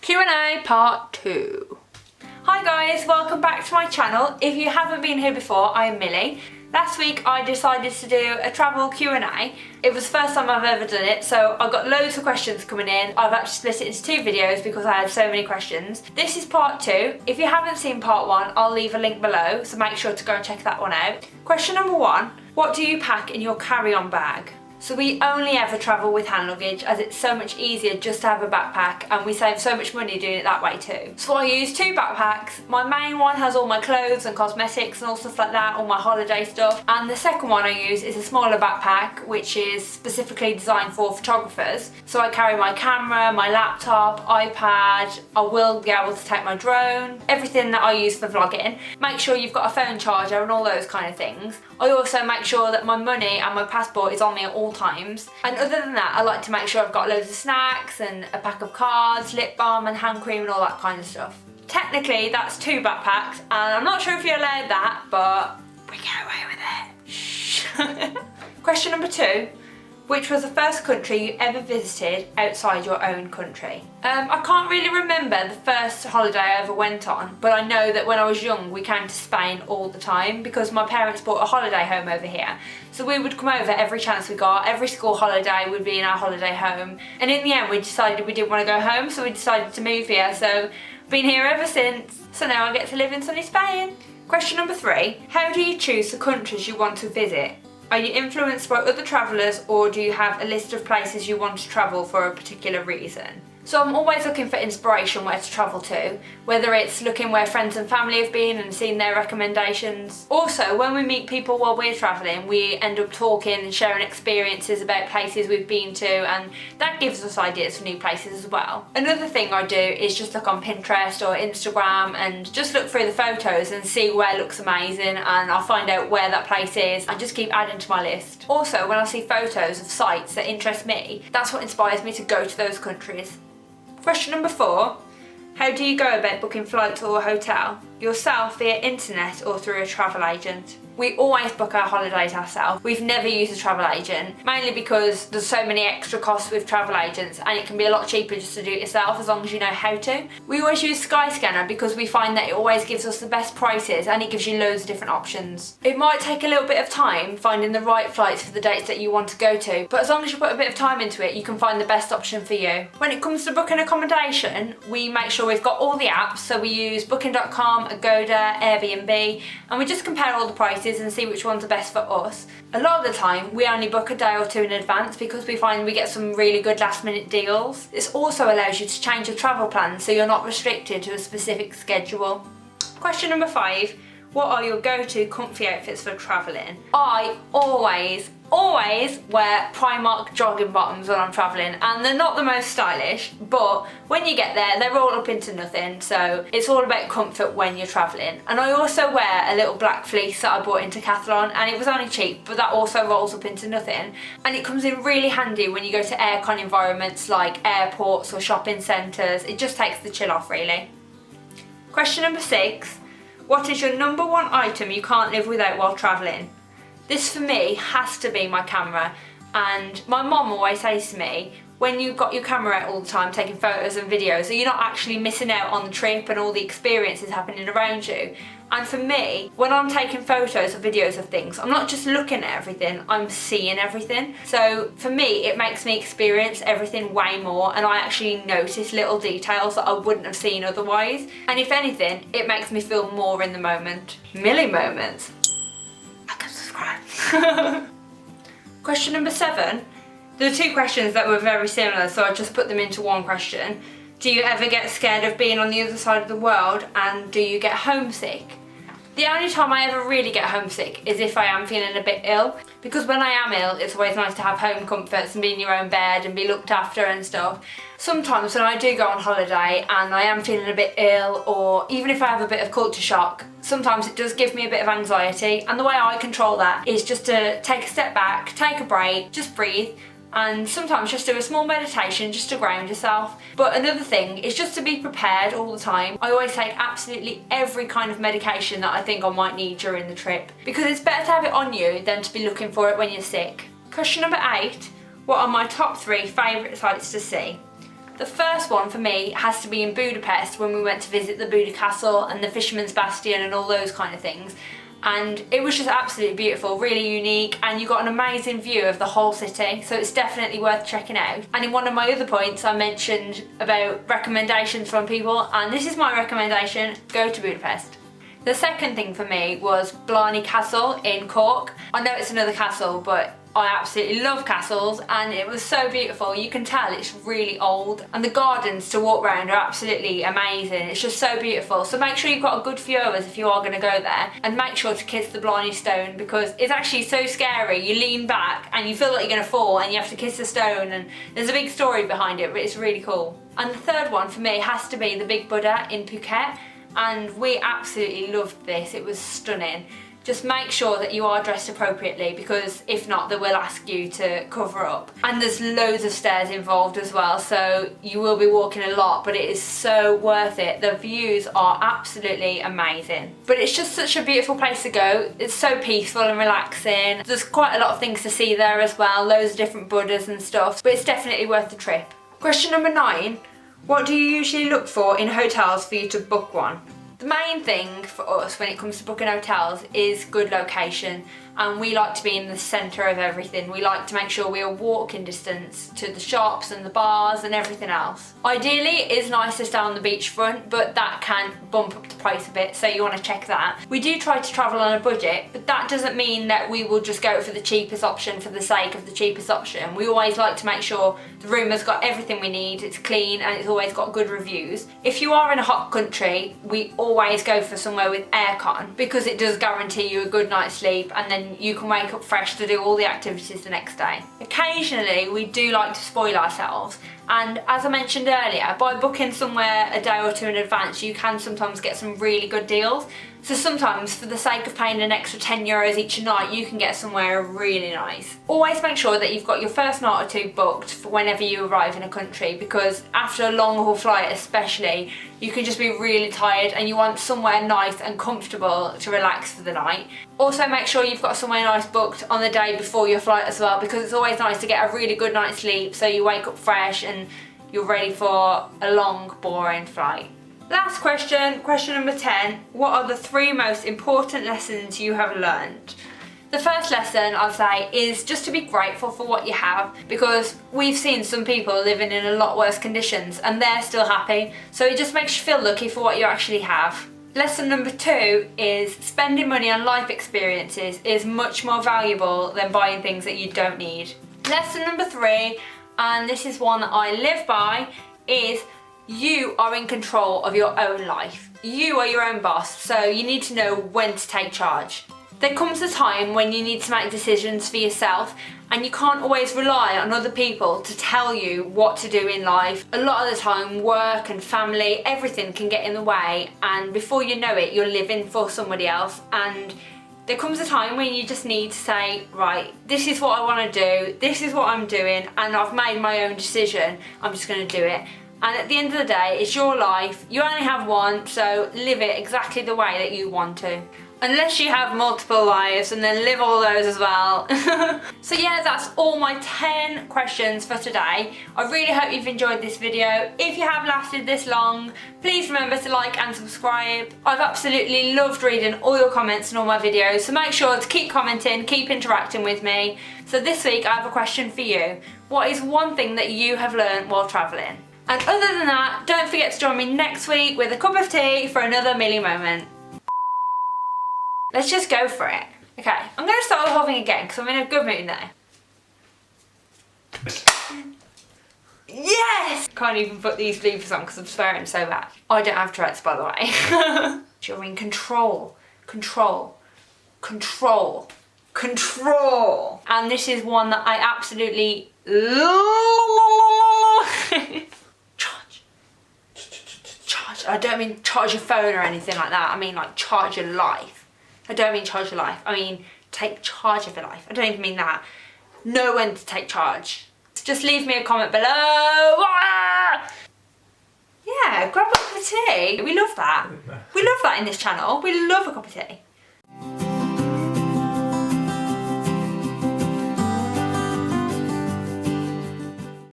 Q&A part 2. Hi guys, welcome back to my channel. If you haven't been here before, I'm Millie. Last week I decided to do a travel Q&A. It was the first time I've ever done it, so I've got loads of questions coming in. I've actually split it into 2 videos because I had so many questions. This is part 2. If you haven't seen part 1, I'll leave a link below, so make sure to go and check that one out. Question number 1, what do you pack in your carry-on bag? So we only ever travel with hand luggage as it's so much easier just to have a backpack, and we save so much money doing it that way too. So I use 2 backpacks. My main one has all my clothes and cosmetics and all stuff like that, all my holiday stuff. And the second one I use is a smaller backpack which is specifically designed for photographers. So I carry my camera, my laptop, iPad, I will be able to take my drone, everything that I use for vlogging. Make sure you've got a phone charger and all those kind of things. I also make sure that my money and my passport is on me at all times. And other than that, I like to make sure I've got loads of snacks and a pack of cards, lip balm and hand cream and all that kind of stuff. Technically that's 2 backpacks, and I'm not sure if you're allowed that, but we get away with it. Shh. Question number 2. Which was the first country you ever visited outside your own country? I can't really remember the first holiday I ever went on, but I know that when I was young we came to Spain all the time because my parents bought a holiday home over here. So we would come over every chance we got, every school holiday would be in our holiday home. And in the end we decided we didn't want to go home, so we decided to move here. So been here ever since, so now I get to live in sunny Spain. Question number 3, how do you choose the countries you want to visit? Are you influenced by other travellers, or do you have a list of places you want to travel for a particular reason? So I'm always looking for inspiration where to travel to, whether it's looking where friends and family have been and seeing their recommendations. Also, when we meet people while we're travelling, we end up talking and sharing experiences about places we've been to, and that gives us ideas for new places as well. Another thing I do is just look on Pinterest or Instagram and just look through the photos and see where looks amazing, and I'll find out where that place is and just keep adding to my list. Also, when I see photos of sites that interest me, that's what inspires me to go to those countries. Question number 4, how do you go about booking flights or a hotel? Yourself, via internet or through a travel agent? We always book our holidays ourselves. We've never used a travel agent, mainly because there's so many extra costs with travel agents and it can be a lot cheaper just to do it yourself as long as you know how to. We always use Skyscanner because we find that it always gives us the best prices and it gives you loads of different options. It might take a little bit of time finding the right flights for the dates that you want to go to, but as long as you put a bit of time into it, you can find the best option for you. When it comes to booking accommodation, we make sure we've got all the apps, so we use booking.com, goto, Airbnb, and we just compare all the prices and see which ones are best for us. A lot of the time we only book a day or 2 in advance because we find we get some really good last minute deals. This also allows you to change your travel plans so you're not restricted to a specific schedule. Question number 5, what are your go-to comfy outfits for travelling? I always wear Primark jogging bottoms when I'm travelling, and they're not the most stylish, but when you get there they're all up into nothing, so it's all about comfort when you're travelling. And I also wear a little black fleece that I bought in Decathlon, and it was only cheap, but that also rolls up into nothing, and it comes in really handy when you go to aircon environments like airports or shopping centres. It just takes the chill off really. Question number 6, what is your number 1 item you can't live without while travelling? This for me has to be my camera, and my mom always says to me, when you've got your camera out all the time taking photos and videos, so you're not actually missing out on the trip and all the experiences happening around you. And for me, when I'm taking photos or videos of things, I'm not just looking at everything, I'm seeing everything. So for me, it makes me experience everything way more, and I actually notice little details that I wouldn't have seen otherwise. And if anything, it makes me feel more in the moment. MillieMoments. Question number 7. There are 2 questions that were very similar, so I just put them into one question. Do you ever get scared of being on the other side of the world, and do you get homesick? The only time I ever really get homesick is if I am feeling a bit ill, because when I am ill it's always nice to have home comforts and be in your own bed and be looked after and stuff. Sometimes when I do go on holiday and I am feeling a bit ill, or even if I have a bit of culture shock, sometimes it does give me a bit of anxiety, and the way I control that is just to take a step back, take a break, just breathe, and sometimes just do a small meditation just to ground yourself. But another thing is just to be prepared all the time. I always take absolutely every kind of medication that I think I might need during the trip, because it's better to have it on you than to be looking for it when you're sick. Question number 8, what are my top 3 favourite sights to see? The first one for me has to be in Budapest when we went to visit the Buda Castle and the Fisherman's Bastion and all those kind of things. And it was just absolutely beautiful, really unique, and you got an amazing view of the whole city, so it's definitely worth checking out. And in one of my other points I mentioned about recommendations from people, and this is my recommendation: go to Budapest. The second thing for me was Blarney Castle in Cork. I know it's another castle, but I absolutely love castles, and it was so beautiful. You can tell it's really old, and the gardens to walk around are absolutely amazing. It's just so beautiful. So make sure you've got a good few hours if you are going to go there, and make sure to kiss the Blarney Stone, because it's actually so scary. You lean back and you feel like you're going to fall, and you have to kiss the stone, and there's a big story behind it, but it's really cool. And the third one for me has to be the Big Buddha in Phuket, and we absolutely loved this. It was stunning. Just make sure that you are dressed appropriately, because if not, they will ask you to cover up. And there's loads of stairs involved as well, so you will be walking a lot, but it is so worth it. The views are absolutely amazing. But it's just such a beautiful place to go. It's so peaceful and relaxing. There's quite a lot of things to see there as well, loads of different Buddhas and stuff, but it's definitely worth the trip. Question number 9. What do you usually look for in hotels for you to book one? The main thing for us when it comes to booking hotels is good location, and we like to be in the centre of everything. We like to make sure we are walking distance to the shops and the bars and everything else. Ideally, it is nice to stay on the beachfront, but that can bump up the price a bit, so you want to check that. We do try to travel on a budget, but that doesn't mean that we will just go for the cheapest option for the sake of the cheapest option. We always like to make sure the room has got everything we need, it's clean, and it's always got good reviews. If you are in a hot country, we always go for somewhere with aircon, because it does guarantee you a good night's sleep, and then you can wake up fresh to do all the activities the next day. Occasionally we do like to spoil ourselves, and as I mentioned earlier, by booking somewhere a day or two in advance, you can sometimes get some really good deals. So sometimes, for the sake of paying an extra €10 each night, you can get somewhere really nice. Always make sure that you've got your first night or two booked for whenever you arrive in a country, because after a long haul flight especially, you can just be really tired and you want somewhere nice and comfortable to relax for the night. Also make sure you've got somewhere nice booked on the day before your flight as well, because it's always nice to get a really good night's sleep so you wake up fresh and you're ready for a long, boring flight. Last question, question number 10. What are the 3 most important lessons you have learned? The first lesson I'll say is just to be grateful for what you have, because we've seen some people living in a lot worse conditions and they're still happy, so it just makes you feel lucky for what you actually have. Lesson number 2 is spending money on life experiences is much more valuable than buying things that you don't need. Lesson number 3, and this is one that I live by, is you are in control of your own life. You are your own boss, so you need to know when to take charge. There comes a time when you need to make decisions for yourself, and you can't always rely on other people to tell you what to do in life. A lot of the time, work and family, everything can get in the way, and before you know it, you're living for somebody else. And there comes a time when you just need to say, right, this is what I want to do, this is what I'm doing, and I've made my own decision, I'm just going to do it. And at the end of the day, it's your life, you only have one, so live it exactly the way that you want to. Unless you have multiple lives, and then live all those as well. So yeah, that's all my 10 questions for today. I really hope you've enjoyed this video. If you have lasted this long, please remember to like and subscribe. I've absolutely loved reading all your comments and all my videos, so make sure to keep commenting, keep interacting with me. So this week I have a question for you. What is one thing that you have learned while travelling? And other than that, don't forget to join me next week with a cup of tea for another Millie moment. Let's just go for it. Okay, I'm going to start the whole thing again because I'm in a good mood now. Yes! Can't even put these bloopers on because I'm swearing so bad. I don't have Tourette's, by the way. You're in control. Control. Control. Control. And this is one that I absolutely love. Charge. I don't mean charge your phone or anything like that. I mean like charge your life. I don't mean charge your life. I mean take charge of your life. I don't even mean that. Know when to take charge. Just leave me a comment below. Ah! Yeah, grab a cup of tea. We love that. We love that in this channel. We love a cup of tea.